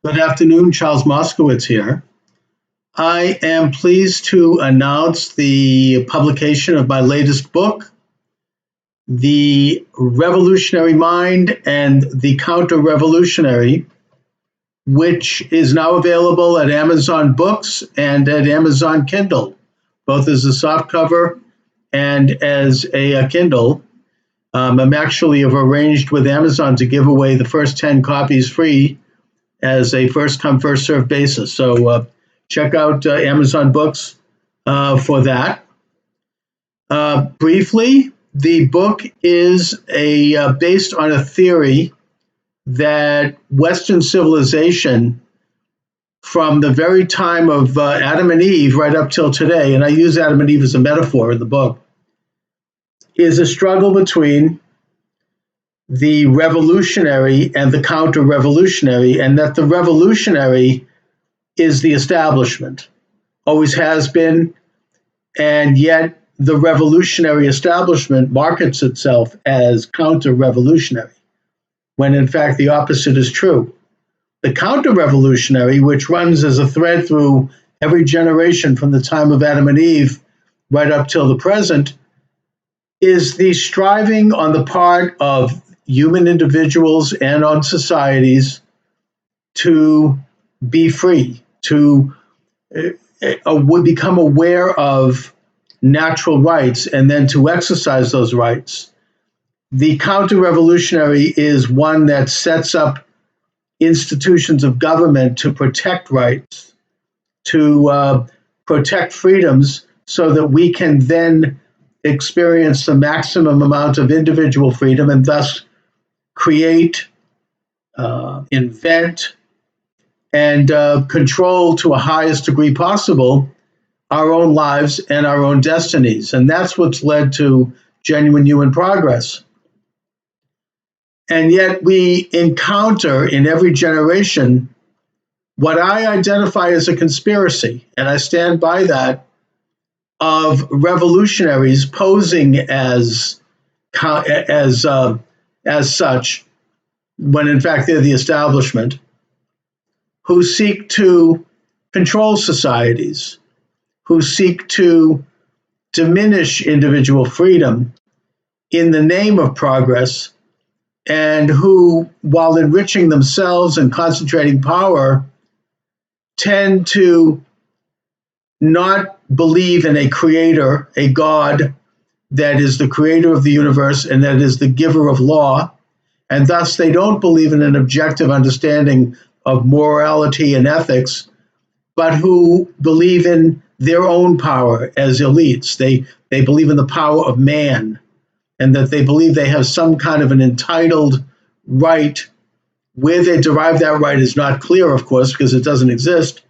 Good afternoon, Charles Moscowitz here. I am pleased to announce the publication of my latest book, The Revolutionary Mind and the Counter-Revolutionary, which is now available at Amazon Books and at Amazon Kindle, both as a softcover and as a Kindle. I'm actually have arranged with Amazon to give away the first 10 copies free as a first-come, first-served basis. So check out Amazon Books for that. Briefly, the book is based on a theory that Western civilization, from the very time of Adam and Eve right up till today, and I use Adam and Eve as a metaphor in the book, is a struggle between the revolutionary and the counter-revolutionary, and that the revolutionary is the establishment, always has been, and yet the revolutionary establishment markets itself as counter-revolutionary, when in fact the opposite is true. The counter-revolutionary, which runs as a thread through every generation from the time of Adam and Eve right up till the present, is the striving on the part of human individuals and on societies to be free, to become aware of natural rights and then to exercise those rights. The counter-revolutionary is one that sets up institutions of government to protect rights, to protect freedoms, so that we can then experience the maximum amount of individual freedom and thus create, invent, and control to a highest degree possible our own lives and our own destinies. And that's what's led to genuine human progress. And yet we encounter in every generation what I identify as a conspiracy, and I stand by that, of revolutionaries posing as such, when in fact they're the establishment, who seek to control societies, who seek to diminish individual freedom in the name of progress, and who, while enriching themselves and concentrating power, tend to not believe in a creator, a God that is the creator of the universe and that is the giver of law, and thus they don't believe in an objective understanding of morality and ethics, but who believe in their own power as elites. They believe in the power of man, and that they believe they have some kind of an entitled right. Where they derive that right is not clear, of course, because it doesn't exist,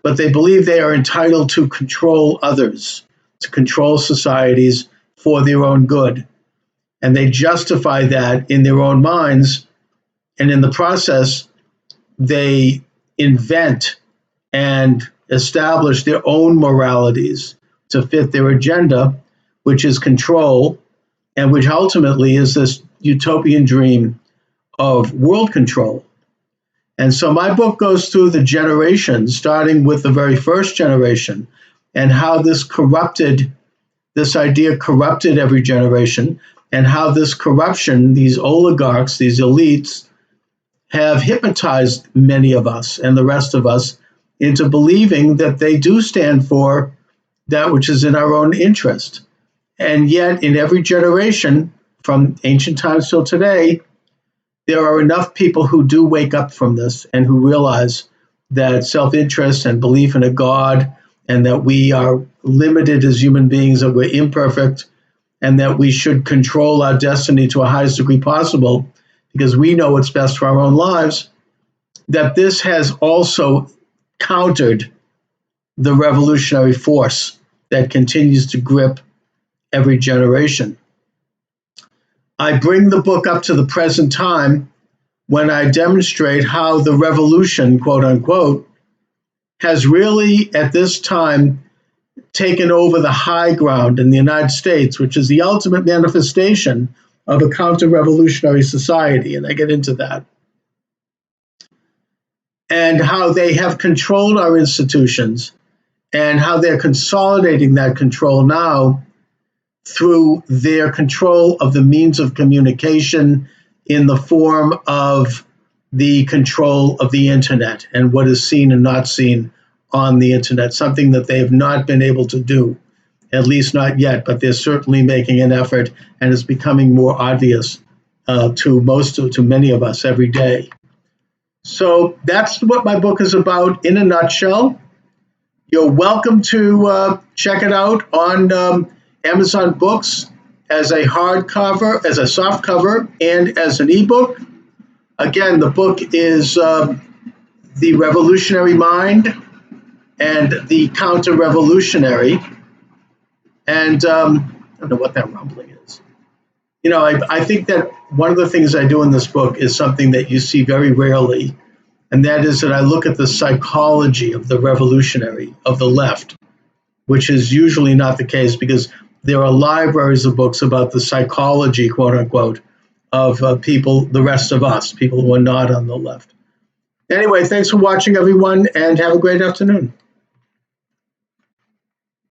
but they believe they are entitled to control others, to control societies for their own good. And they justify that in their own minds, and in the process, they invent and establish their own moralities to fit their agenda, which is control, and which ultimately is this utopian dream of world control. And so my book goes through the generations, starting with the very first generation, and how this idea corrupted every generation, and how this corruption, these oligarchs, these elites, have hypnotized many of us and the rest of us into believing that they do stand for that which is in our own interest. And yet, in every generation, from ancient times till today, there are enough people who do wake up from this and who realize that self-interest and belief in a God, and that we are limited as human beings, that we're imperfect, and that we should control our destiny to a highest degree possible because we know what's best for our own lives, that this has also countered the revolutionary force that continues to grip every generation. I bring the book up to the present time when I demonstrate how the revolution, quote unquote, has really at this time taken over the high ground in the United States, which is the ultimate manifestation of a counter-revolutionary society, and I get into that. and how they have controlled our institutions and how they're consolidating that control now through their control of the means of communication in the form of the control of the internet and what is seen and not seen on the internet, something that they have not been able to do, at least not yet, but they're certainly making an effort, and it's becoming more obvious to many of us every day. So that's what my book is about in a nutshell. You're welcome to check it out on Amazon Books as a hardcover, as a soft cover, and as an ebook. Again, the book is The Revolutionary Mind and The Counter-Revolutionary. And I don't know what that rumbling is. You know, I think that one of the things I do in this book is something that you see very rarely, and that is that I look at the psychology of the revolutionary, of the left, which is usually not the case because there are libraries of books about the psychology, quote unquote, of people, the rest of us, people who are not on the left. Anyway, thanks for watching, everyone, and have a great afternoon.